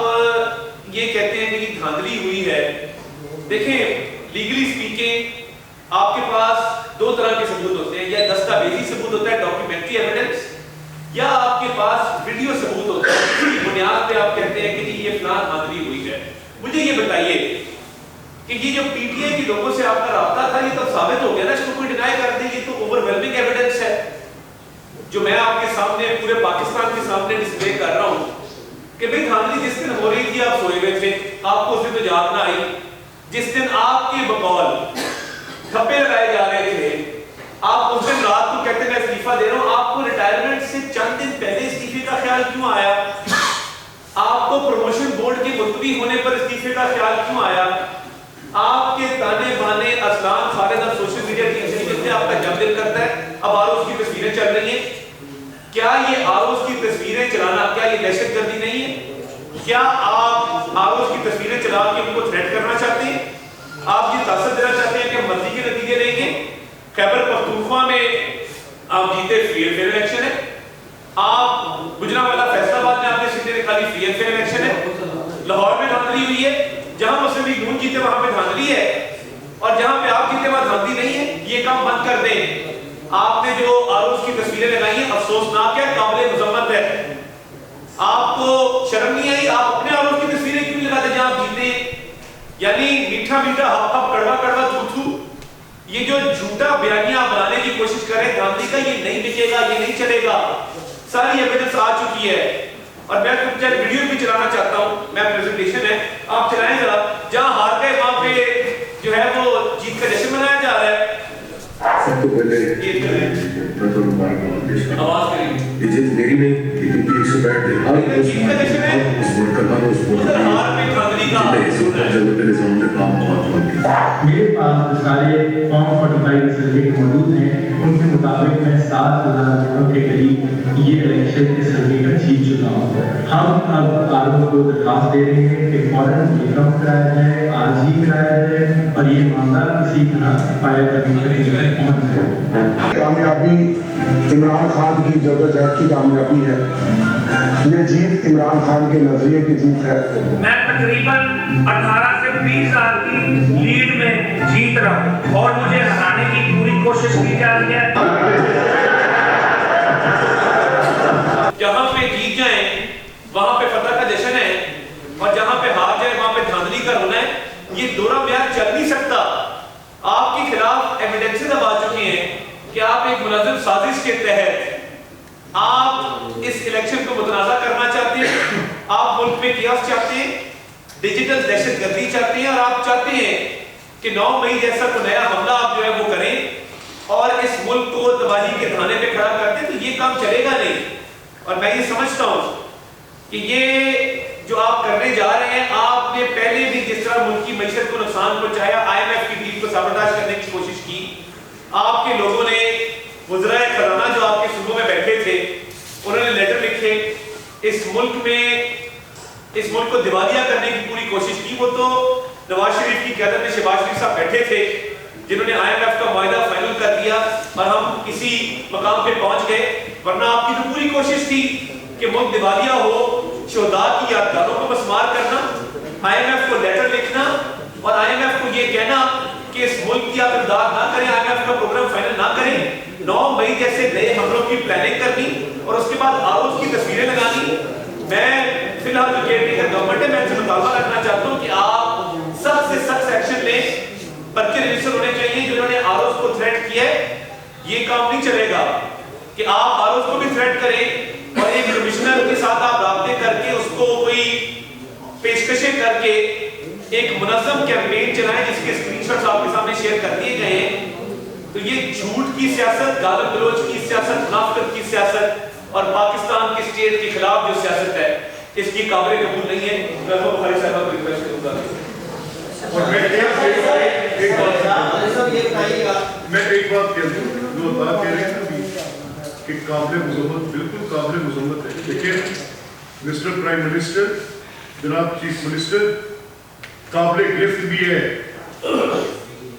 ये कहते हैं कि धांधली हुई है। देखें, लीगली स्पीकिंग आपके पास 2 तरह के सबूत होते हैं, या दस्तावेजी सबूत होता है, डॉक्यूमेंट्री एविडेंस, या आपके पास वीडियो सबूत होता है, जिसकी बुनियाद पे आप कहते हैं कि ये फलां धांधली हुई है। मुझे ये बताइए कि ये जो पीटीआई के लोगों से आपका राब्ता था, ये तो साबित हो गया ना, इसको कोई डिनाई कर दे, ये तो ओवरवेलमिंग एविडेंस है जो मैं आपके सामने, पूरे पाकिस्तान के सामने डिस्प्ले कर रहा हूं कि भाई धांधली जिस दिन हो रही थी आप सोए हुए थे, आपको उस दिन तो याद ना आई, जिस दिन आपके बकौल थप्पे लगाए जा रहे थे, आप उस दिन रात को कहते मैं इस्तीफा दे रहा हूं। आपको रिटायरमेंट से चंद दिन पहले इस्तीफे का ख्याल क्यों आया? आपको प्रमोशन बोर्ड के मुल्तवी होने पर इस्तीफे का ख्याल क्यों आया? आपके ताने बाने असलान खालिद और सोशल मीडिया की इंजीनियर से आपका जब दिल करता है, अब आरोज की तस्वीरें चल रही हैं, क्या ये आरोज की तस्वीरें चलाना, क्या ये दहशतगर्दी नहीं है? क्या आप आरोज की तस्वीरें चला के उनको थ्रेट करना चाहते हैं? आप ये तासर देना चाहते हैं कि हम मर्जी के नतीजे लेंगे? खैबर पख्तूनख्वा में आप जीते, फ्री एंड फेयर इलेक्शन है। आप गुजरांवाला फैसलाबाद में आपने सीटें निकाली, फ्री एंड फेयर इलेक्शन है। लाहौर में धांधली हुई है, जहां मुस्लिम लीग नून जीते वहां पे धांधली है, और जहां पे आप जीते वहां धांधली नहीं है। ये काम बंद कर दें। आपने जो आरोज की तस्वीरें लगाई हैं, अफसोसनाक है, काबिल मुजम्मत है। आपको शर्म नहीं आई? आप अपने आरोज की तस्वीरें क्यों लगाते जहां आप जीते? यानी मीठा मीठा हप हप, कड़वा कड़वा थू थू, ये जो झूठा बयानियां बनाने की कोशिश कर रहे हैं धांधली का, ये नहीं बिकेगा, ये नहीं चलेगा। सारी एविडेंस आ चुकी है, और मैं कुछ वीडियो भी चलाना चाहता हूं, मैं प्रेजेंटेशन है, आप चलाएं जरा। जहां हार गए वहां पे जो है वो जीत का जश्न मनाया जा रहा है। सबको पहले आवाज करिए, इज्जत मेरी नहीं, लेकिन ठीक से बैठ गए। हार में धांधली का मेरे पास सारे फॉर्म 45 सर्टिफिकेट मौजूद हैं। उनके मुताबिक मैं 7,000 वोटों के करीब ये इलेक्शन के सर्टिफिकेट जीत चुका हूँ। हम अब आरोप को दरखास्त दे रहे हैं कि फौरन ये काम कराया जाए, आज ही कराया जाए, और ये मामला किसी तरह पाया करने तक पहुँच जाए। कामयाबी इमरान खान की जदोजहद की कामयाबी है। ये जीत इमरान खान के नजरिए की जीत है। मैं तकरीबन 18 से 20 साल की लीड में जीत रहा हूँ, और मुझे हराने की पूरी कोशिश की जा रही है। जहां पे जीत जाए वहां पे फतह का जश्न है, और जहां पे हार जाए वहां पे धांधली का रोना है। ये दोहरा बयान चल नहीं सकता। आपके खिलाफ एविडेंसेस अब आ चुके हैं कि आप एक मुलज़िम साजिश के तहत आप इस इलेक्शन इलेक्शन को मुतनाज़ा करना चाहते हैं, आप मुल्क में कियास चाहते हैं, डिजिटल दहशतगर्दी चाहते हैं, और आप चाहते हैं कि 9 मई जैसा कोई नया हमला आप जो है वो करें और इस मुल्क को तबाही के धाने पे खड़ा कर दें, तो ये काम चलेगा नहीं। और मैं ये समझता हूँ कि ये जो आप करने जा रहे हैं, आपने पहले भी जिस तरह मुल्क की मईशत को नुकसान पहुंचाया, IMF की डील को साबरदाश करने की कोशिश की, आपके लोगों ने वज़राए खजाना जो आपके सूबों में बैठे थे, उन्होंने लेटर लिखे, इस मुल्क को दिवालिया करने की पूरी कोशिश की। वो तो नवाज शरीफ की क़यादत में शहबाज शरीफ साहब बैठे थे, जिन्होंने IMF का मुआहदा फाइनल कर दिया और हम किसी मकाम पे पहुंच गए, वरना आपकी तो पूरी कोशिश थी कि मुल्क दिवालिया हो, शोहदा की यादगारों को मस्मार करना, IMF को लेटर लिखना और IMF को ये कहना कि इस मुल्क की आप इमदाद ना करें, IMF का प्रोग्राम फाइनल ना करें, 9 मई जैसे नए हमलों की प्लानिंग करनी और उसके बाद आरोप की तस्वीरें लगानी। मैं फिलहाल जो केयरटेकर गवर्नमेंट है, मैं इनसे मुतालबा रखना चाहता हूँ कि आप सख्त से सख्त एक्शन लें, पर्चे रजिस्टर होने चाहिए। जिन्होंने आरोप को थ्रेट किया है, ये काम नहीं चलेगा कि आप आरोप को भी थ्रेट करें और एक कमिश्नर के साथ आप राब्ते करके उसको कोई पेशकशें करके एक मुनज़्ज़म कैंपेन चलाएं जिसके स्क्रीनशॉट्स आपके सामने शेयर कर दिए गए हैं। तो ये झूठ की सियासत, गालिब गलौज की सियासत, मुनाफिकत की सियासत और पाकिस्तान के स्टेट के खिलाफ जो सियासत है, इसकी काबिल कबूल नहीं है। मैं तो बुखारी साहब को रिक्वेस्ट करूंगा और मैं एक बात कह दूं, जो बात कह रहे हैं ना कि काबिल मज़म्मत, बिल्कुल काबिल मज़म्मत है, लेकिन मिस्टर प्राइम मिनिस्टर, जनाब चीफ मिनिस्टर, काबिल गिरफ्त भी है।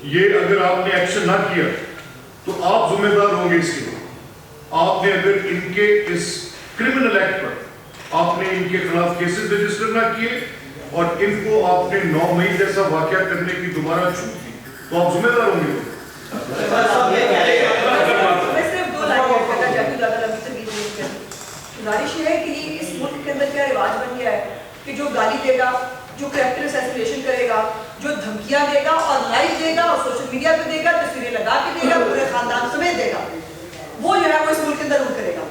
ये अगर आपने एक्शन ना किया तो आप जिम्मेदार होंगे इसके। आपने अगर इनके इस क्रिमिनल एक्ट पर आपने इनके खिलाफ केसेस रजिस्टर ना किए और इनको आपने 9 मई जैसा वाकया करने की दोबारा छूट दी, तो आप जिम्मेदार होंगे। गुजारिश है कि इस मुल्क के अंदर क्या रिवाज बन गया है कि जो गाली देगा, जो कैरेक्टर असैसिनेशन करेगा, जो धमकियां देगा और लाइव देगा और सोशल मीडिया पे देगा, तस्वीरें लगा के देगा, पूरे खानदान समेत देगा, वो जो है वो इस मुल्क के अंदर रूल करेगा।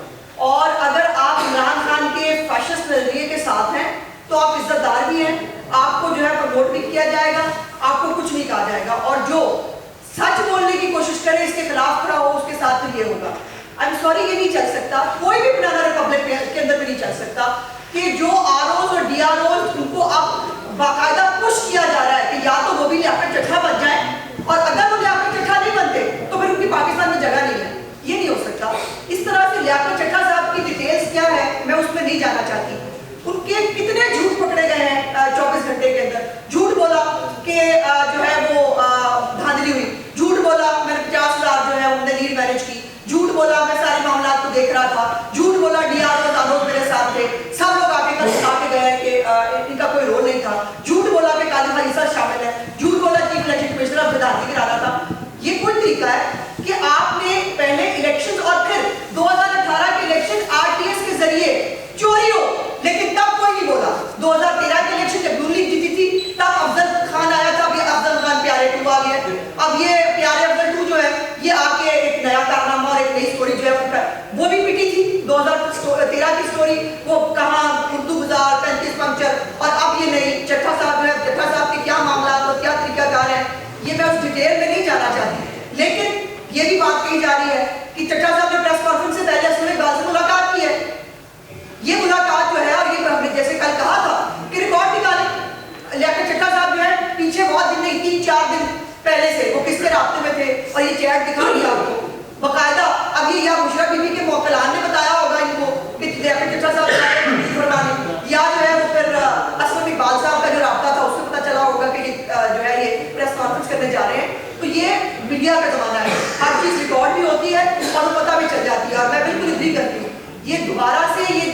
और अगर आप इमरान खान के फैशिस्ट नजरिए के साथ हैं तो आप इज्जतदार भी हैं, आपको जो है प्रमोट भी किया जाएगा, आपको कुछ नहीं कहा जाएगा। और जो सच बोलने की कोशिश करे, इसके खिलाफ खड़ा हो, उसके साथ तो ये होगा। आई एम सॉरी, ये नहीं चल सकता, कोई भी बनाना रिपब्लिक के अंदर भी नहीं चल सकता कि जो आरओज और डीआरओज उनको अब बाकायदा पुश किया जा रहा है कि या तो वो भी लियाकत चट्टा बन जाए, और अगर वो लियाकत चट्टा नहीं बनते तो फिर उनकी पाकिस्तान में जगह नहीं है। ये नहीं हो सकता। इस तरह से लियाकत चट्टा साहब की डिटेल्स क्या है मैं उसमें नहीं जाना चाहती। उनके कितने झूठ पकड़े गए हैं 24 घंटे के अंदर। झूठ बोला कि जो है वो धांधली हुई, झूठ बोला मैंने 50,000 जो है उन्होंने लीड मैनेज की, झूठ बोला मैं सारे मामला को देख रहा था, झूठ बोला डीआरओ दारों मेरे साथ थे, सब लोग आके कल आके गए कि इनका कोई रोल नहीं था, झूठ बोला कि काली फाइसा शामिल है, झूठ बोला चीफ इलेक्शन कमिश्नर प्रधानमंत्री गिराना था। ये कोई तरीका है कि आपने पहले इलेक्शन और फिर 2018 के इलेक्शन आरटीएस के जरिए चोरी हो, लेकिन तब कोई नहीं बोला। 2013 के इलेक्शन जब नून लीग जीती थी तब अफजल खान आया था, अब ये अफजल खान प्यारे 2 आ गया। अब ये प्यारे अफजल 2 जो है ये आके एक नया कारनामा और एक नई स्टोरी जो है वो भी पिटी थी 2013 की स्टोरी, वो कहाँ उर्दू बाजार 35 पंक्चर, और अब ये नई चट्टा साहब है। चट्टा साहब के क्या मामला और क्या तरीकाकार है ये मैं उस डिटेल में नहीं जाना चाहती, लेकिन ये भी बात कही जा रही है कि चट्टा साहब ने प्रेस कॉन्फ्रेंस से पहले असलम इकबाल से मुलाकात की है। ये मुलाकात जो है, और ये हमने जैसे कल कहा था कि रिकॉर्ड निकाले, लियाकत चट्टा साहब जो है पीछे बहुत दिन नहीं 3-4 दिन पहले से वो किसके रास्ते में थे, और ये चैट दिखा दिया आपको बकायदा। अब ये या मुशर्रफ बीबी के मोकलान ने बताया होगा इनको कि लियाकत चट्टा साहब या जो है वो फिर असलम इकबाल साहब का जो रास्ता था उससे पता चला होगा कि जो है ये प्रेस कॉन्फ्रेंस करने जा रहे हैं। तो ये मीडिया का जमाना है, हर चीज रिकॉर्ड भी होती है और पता भी चल जाती है। और मैं बिल्कुल एग्री करती हूँ, ये दोबारा से ये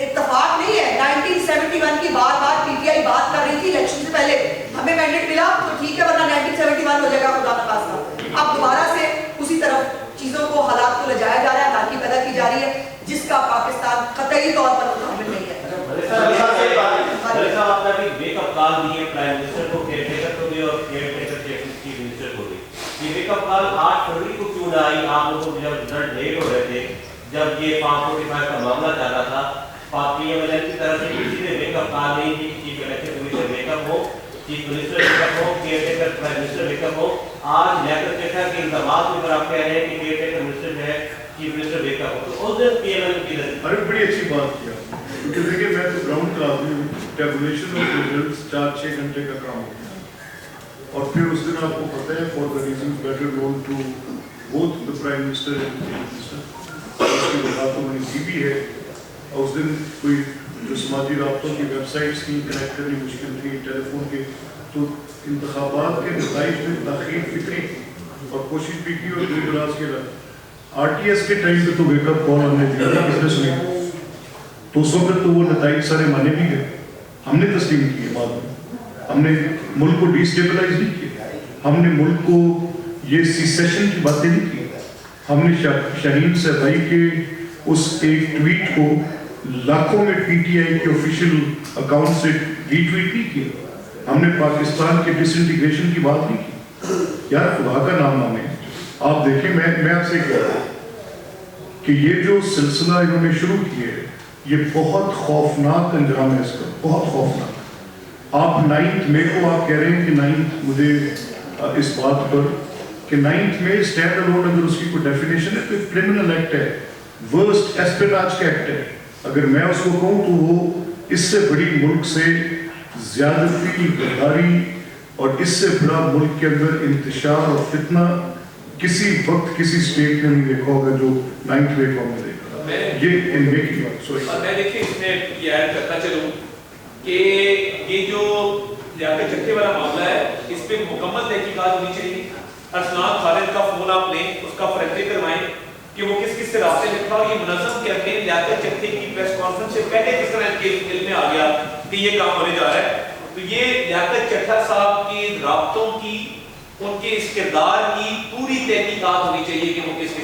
इत्तेफाक नहीं है। 1971 की बार पीटीआई बात कर रही थी इलेक्शन से पहले, हमें मैंडेट मिला तो ठीक है, वरना 1971 हो जाएगा खुदा न खास्ता। अब दोबारा से उसी तरफ चीजों को, हालात को ले जाया जा रहा है, नाकी पैदा की जा रही है, जिसका पाकिस्तान कतई तौर पर मुताबिल नहीं है। आपने अभी वेकअप कॉल दिए प्राइम मिनिस्टर को, केयरटेकर को भी और केयरटेकर के चीफ मिनिस्टर को भी। ये वेकअप कॉल 8 फरवरी को क्यों आई? आप लोगों को जब रिजल्ट लेट हो रहे थे, जब ये 545 का मामला चल रहा था, PMLN की तरफ से किसी ने वेकअप कॉल नहीं की, चीफ इलेक्शन कमीशन वेकअप हो, चीफ मिनिस्टर वेकअप हो, केयरटेकर प्राइम मिनिस्टर वेकअप हो। आज लियाकत चड्ढा के इल्जामात के ऊपर आप कह रहे हैं कि केयरटेकर मिनिस्टर जो है चीफ मिनिस्टर वेकअप हो, तो उस दिन PMLN की तरफ। अरे बड़ी अच्छी बात किया, क्योंकि देखिए मैं तो ग्राउंड का आदमी हूँ, टेबुलेशन ऑफ रिजल्ट्स 4-6 घंटे का काम होता है, और फिर उस दिन आपको पता है for the reasons better known to both the prime minister and chief minister, उसकी वजह तो मैंने की भी है। और उस दिन कोई जो समाजी राब्तों की वेबसाइट्स थी कनेक्ट करनी मुश्किल थी, टेलीफोन के, तो इंतखाबात के नताइज में ताख़ीर फिक्री और कोशिश भी की, और दूर दराज के RTS के टाइम पे तो वेकअप कॉल हमने दिया था, किसने सुनी? तो उस वक्त तो वो नताइज सारे माने भी गए, हमने तस्लीम किए बाद में, हमने मुल्क को डिस्टेबलाइज नहीं किया, हमने मुल्क को ये सीसेशन की बातें नहीं की, हमने शाहीन सहबाई के उस एक ट्वीट को लाखों में PTI के ऑफिशियल अकाउंट से रीट्वीट नहीं किया, हमने पाकिस्तान के डिसइंटीग्रेशन की बात नहीं की। यार खुदा का नाम माने, आप देखें, मैं आपसे कह रहा हूँ कि ये जो सिलसिला इन्होंने शुरू किया है, ये बहुत खौफनाक अंजाम है इसका, बहुत खौफनाक। आप 9 मई को आप कह रहे हैं कि 9 मुझे इस बात पर कि 9 में स्टैंड अलोन अगर उसकी कोई डेफिनेशन है तो क्रिमिनल एक्ट है, वर्स्ट एस्पेनाज का एक्ट है। अगर मैं उसको कहूँ तो वो इससे बड़ी मुल्क से ज्यादती, गद्दारी और इससे बड़ा मुल्क के अंदर इंतशार और फितना किसी वक्त किसी स्टेट ने नहीं देखा होगा जो 9 मई को हमने देखा। ये इन मेकिंग मैं देखिए इसमें ये ऐड करना चलूँ कि ये जो लियाकत चड्ढे वाला मामला है, इस पे मुकम्मल तहकीकात होनी चाहिए। अरसलान खालिद का फोन आप लें, उसका फॉरेंसिक करवाएं कि वो किस से रास्ते में था, और ये मुनज़्ज़म कैंपेन लियाकत चड्ढे की प्रेस कॉन्फ्रेंस से पहले किस तरह के दिल में आ गया कि ये काम होने जा रहा है। तो ये लियाकत चड्ढा साहब के राब्तों की, उनके इस किरदार की पूरी तहकीकात होनी चाहिए कि वो किस से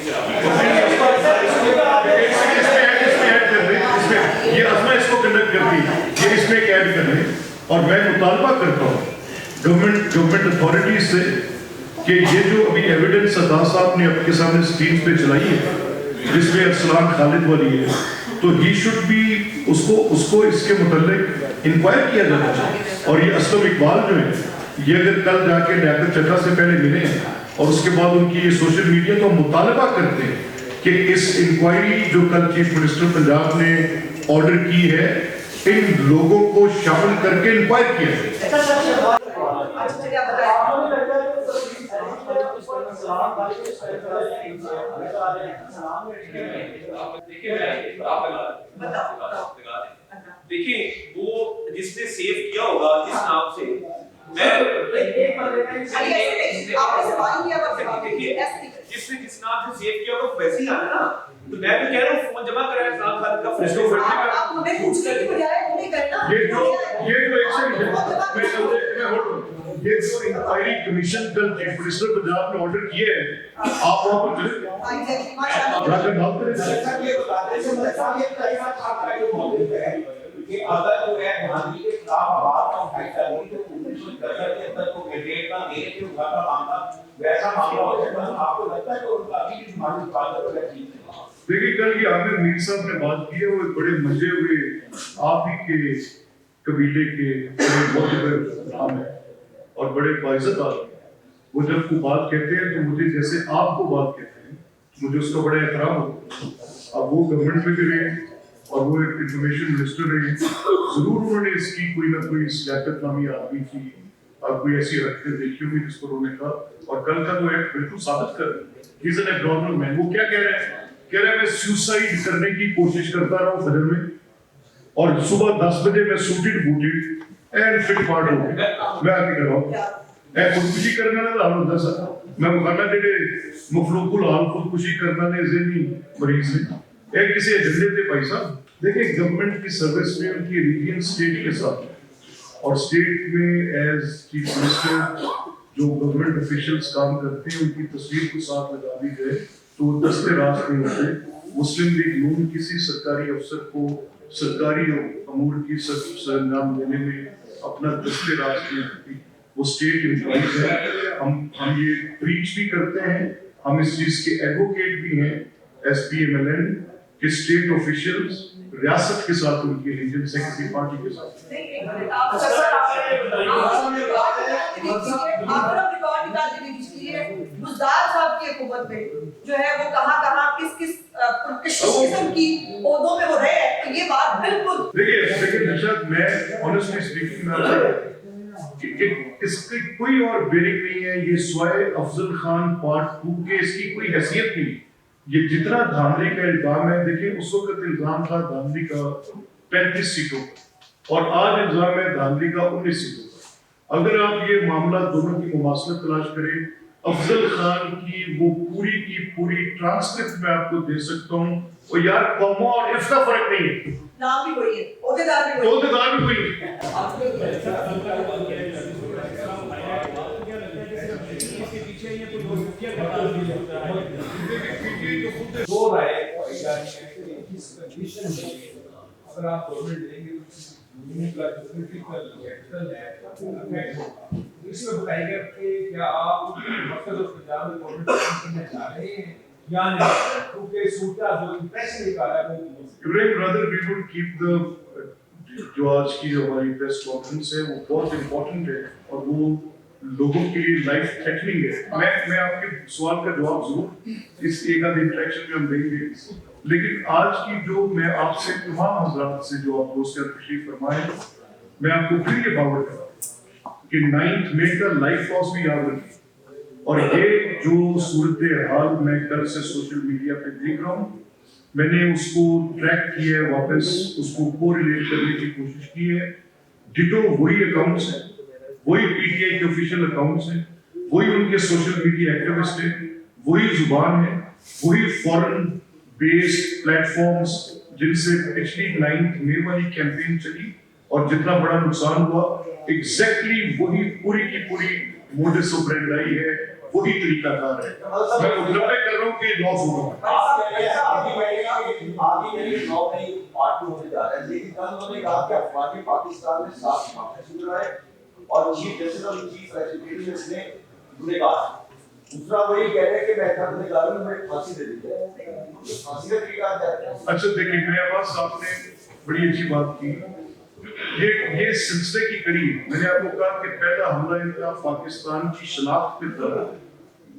ये असमा इसको कंडक्ट करती है, ये इसमें एक ऐड कर रहे हैं, और मैं मुतालबा करता हूँ गवर्नमेंट अथॉरिटीज से कि ये जो अभी एविडेंस अदा साहब ने आपके सामने स्क्रीन पे चलाई है, जिसमें अरसलान खालिद वाली है, तो ही शुड बी उसको इसके मुतल्लिक इंक्वायर किया जाना चाहिए। और ये असलम इकबाल जो है, ये अगर कल जाके लियाकत चड्ढा से पहले मिले हैं और उसके बाद उनकी ये सोशल मीडिया, तो मुतालबा करते हैं कि इस इंक्वायरी जो कल चीफ मिनिस्टर पंजाब ने ऑर्डर की है, इन लोगों को शामिल करके इंक्वायर किया जाए। देखिए वो जिसने सेव किया होगा इस नाम से, जिसने जिस नाम से सेव किया होगा वैसे ही आना ना। तो मैं भी कह रहा हूँ फोन जमा कराया अरसलान खालिद का फोन, आप हमें पूछने की बजाय उन्हें करना। ये जो ये जो इंक्वायरी कमीशन कल चीफ मिनिस्टर पंजाब ने ऑर्डर किए है, आप वहां पर कि अगर जो है गांधी के खिलाफ आवाज का उठाई जाएगी तो 1970 के अंदर को कैंडिडेट का देश के उठा का मामला वैसा मामला हो सकता है। आपको लगता है कि उनका अभी भी हमारी बात को रखी है? देखिए कल ये आमिर मीर साहब ने बात की है, वो एक बड़े मजे हुए आप ही के कबीले के बहुत नाम है और बड़े बाइज्जत आदमी, वो जब को बात कहते हैं तो मुझे जैसे आपको बात कहते हैं, मुझे उसका बड़ा एहतराम होता है। अब वो गवर्नमेंट में भी रहे और वो एक इंफॉर्मेशन मिनिस्टर रहे, जरूर उन्होंने इसकी कोई ना कोई लियाकत नामी आदमी की और कोई ऐसी हरकतें देखी होगी जिस पर उन्होंने कहा, और कल का तो एक्ट बिल्कुल साबित कर he is an abnormal man. वो क्या कह रहे हैं? कह रहे हैं मैं सुसाइड करने की कोशिश करता रहा हूँ फजर में, और सुबह 10 बजे मैं सूटेड बूटेड एंड फिट फाट हो गया, मैं आके कर रहा हूँ खुदकुशी करने वाला हाल होता सर। मैं बखाना जेडे मखलूकुल हाल खुदकुशी करना ने ज़हनी मरीज ने एक किसी एजेंडे थे भाई साहब। देखिए गवर्नमेंट की सर्विस में उनकी रीजन स्टेट के साथ, और स्टेट में एज चीफ मिनिस्टर जो गवर्नमेंट ऑफिशियल्स काम करते हैं उनकी तस्वीर को साथ लगा दी जाए तो दस्ते राज में होते। मुस्लिम लीग नून किसी सरकारी अफसर को सरकारी अमूर की सरंजाम देने में अपना दस्ते राज नहीं करती, वो स्टेट एम्प्लॉइज है। हम ये प्रीच भी करते हैं, हम इस चीज के एडवोकेट भी हैं। SPMLN कि स्टेट ऑफिशियल्स रियासत के साथ उनकी एलिजेंस है किसी पार्टी के साथ। बुज़दार साहब की हुकूमत में जो है वो कहाँ किस किस्म की पौधों में हो रहे हैं, तो ये बात बिल्कुल देखिए निशाद, मैं ऑनेस्टली स्पीकिंग कि इसकी कोई और बेरिंग नहीं है। ये स्वाय अफजल खान पार्ट 2 के इसकी कोई हैसियत नहीं। ये जितना धांधली का इल्जाम है, देखिए उस वक्त इल्जाम था धांधली का 35 सीटों का और आज इल्जाम है धांधली का 19 सीटों का। अगर आप ये मामला दोनों की मुमासलत तलाश करें, अफजल खान की वो पूरी ट्रांसक्रिप्ट मैं आपको दे सकता हूँ, और यार कौमा और इफ का फर्क नहीं है, नाम भी वही है, ओहदेदार भी वही है। दो राय अगर आप गवर्नमेंट देंगे इसमें बताइएगा कि क्या आप मकसद और पंजाब में गवर्नमेंट करना चाह रहे हैं या नहीं, क्योंकि सूचना जो इंप्रेशन निकाला है brother we would keep the जो आज की हमारी प्रेस कॉन्फ्रेंस है वो बहुत इंपॉर्टेंट है और वो लोगों के लिए लाइफ थ्रेटनिंग है। मैं आपके सवाल का जवाब जरूर इस एक आध इंटरेक्शन में हम देंगे, लेकिन आज की जो मैं आपसे तमाम हजरात से जो आप दोस्त तशरीफ फरमाए, मैं आपको फिर ये बावर करा कि 9 मई का लाइफ लॉस भी याद रखें। और ये जो सूरत हाल मैं कल से सोशल मीडिया पे देख रहा हूँ, मैंने उसको ट्रैक किया है, वापस उसको कोरिलेट करने की कोशिश की है। डिटो वही अकाउंट्स हैं, वही पीटीआई के ऑफिशियल अकाउंट्स हैं, वही उनके सोशल मीडिया एक्टिविस्ट हैं, वही जुबान है, वही फॉरेन बेस्ड प्लेटफॉर्म्स जिनसे पिछली 9 मई वाली कैंपेन चली और जितना बड़ा नुकसान हुआ, एग्जैक्टली वही पूरी की पूरी मोडस ऑपरेंडी है, वही तरीकाकार है। मैं मुतलबा कर रहा हूँ कि लॉस होगा। पाकिस्तान में 7 मामले शुरू रहे और चीफ जस्टिस और चीफ प्रेसिडेंट ने गुनहगार दूसरा वही कह रहे हैं कि मैं गुनहगार हूं, मैं फांसी दे दी है। फांसी का तरीका क्या है? अच्छा देखिए, मेरे पास आपने बड़ी अच्छी बात की। ये सिलसिले की कड़ी। मैंने आपको कहा कि पहला हमला इनका पाकिस्तान की शनाख्त पे था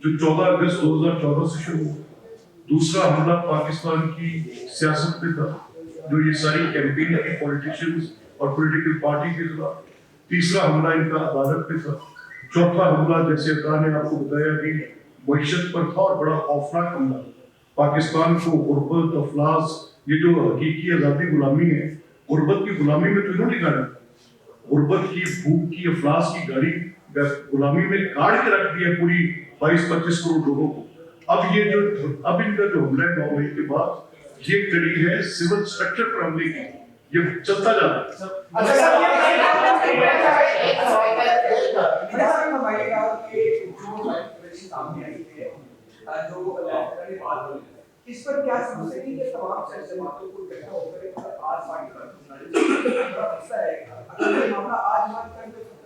जो 14 अगस्त 2014 से शुरू हुआ। दूसरा हमला पाकिस्तान की सियासत पे था जो ये सारी कैंपेन की पॉलिटिशियंस और पॉलिटिकल पार्टी के खिलाफ। तीसरा हमला इनका अदालत पे था। चौथा हमला जैसे अता ने आपको बताया कि मईशत पर था और बड़ा खौफनाक हमला। पाकिस्तान को गुर्बत, अफलास, ये जो हकीकी आज़ादी गुलामी है, गुर्बत की गुलामी में तो इन्होंने गाड़ा, गुर्बत की, भूख की, अफलास की गाड़ी गुलामी में गाड़ के रख दिया पूरी 22-25 करोड़ लोगों को। अब इनका जो हमला है 9 मई के बाद, ये कड़ी है सिविल स्ट्रक्चर पर हमले की, ये चलता जा रहा है। इस पर क्या समझते हैं कि तमाम बातों को इकट्ठा होकर आज फाइट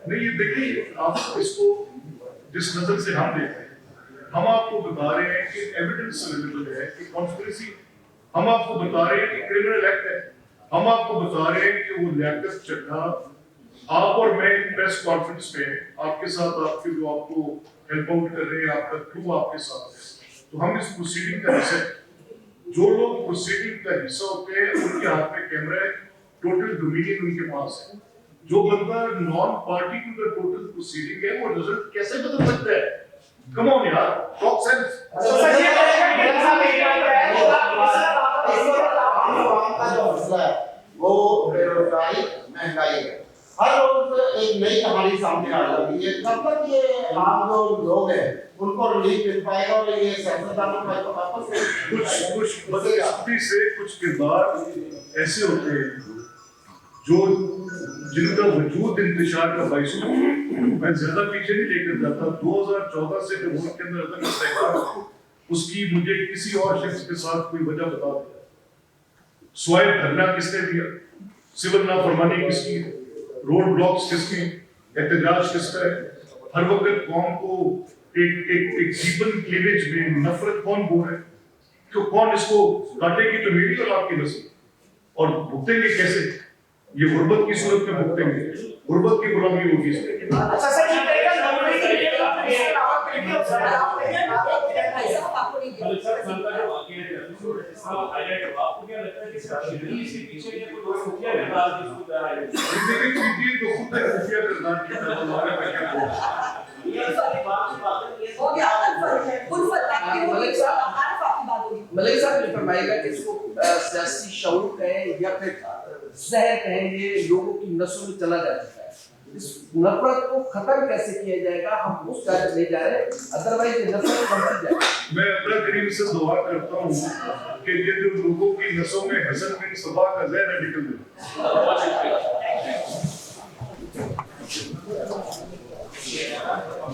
नहीं, ये देखिए, आप इसको जिस नजर से हम देख रहे हैं, हम आपको बता रहे हैं कि एविडेंस अवेलेबल है कि कॉन्स्पिरेसी, हम आपको बता रहे हैं कि क्रिमिनल एक्ट है, हम आपको बता रहे हैं कि वो लियाकत चड्ढा, आप और मैं प्रेस कॉन्फ्रेंस में आपके साथ, आपके जो आपको हेल्प आउट कर रहे हैं, आपका क्रू आपके साथ है, तो हम इस प्रोसीडिंग का हिस्सा, जो लोग प्रोसीडिंग का हिस्सा होते हैं उनके हाथ में कैमरा है, टोटल डोमिनियन उनके पास है। जो बंदा नॉन पार्टी की टोटल प्रोसीडिंग है वो रिजल्ट कैसे बदल सकता है? कम ऑन यार, टॉक सेंस। वो बेरोजगारी, महंगाई है, हर रोज एक नई कहानी सामने आ जाती है। कब तक ये आम जो लोग हैं उनको रिलीफ मिल पाएगा और ये सियासतदानों का तो वापस कुछ बदकिस्मती से कुछ किरदार ऐसे होते हैं जो जिनका वजूद इंतशार का बाइस हो। मैं ज्यादा पीछे नहीं लेकर जाता, 2014 से जो मुल्क के अंदर अदम उसकी मुझे किसी और शख्स के साथ कोई वजह बता दे। स्वाय धरना किसने दिया, सिविल नाफरमानी किसकी है, रोड ब्लॉक्स किसके, एहतजाज किसका है, हर वक्त कौम को एक जीवन क्लीवेज में नफरत कौन बोल रहा है? तो कौन इसको काटेगी तो मेरी और आपकी नस्ल, और भुगतेंगे कैसे? ये गुर्बत की सूरत में भुगतेंगे, गुर्बत की गुलामी होगी इसमें। अच्छा सर, ये करेगा नौकरी के लिए मलिक साहब ने फरमाएगा कि इसको सियासी शऊर कहें या फिर जहर कहें, ये लोगों की नस्लों में चला जा चुका है। इस नफरत को खत्म कैसे किया जाएगा, हम उस तरफ ले जा रहे हैं, अदरवाइज ये नफरत बढ़ती जाएगी। मैं अल्लाह करीम से दुआ करता हूँ कि ये जो लोगों की नसों में हसन बिन सबा का जहर निकल जाए।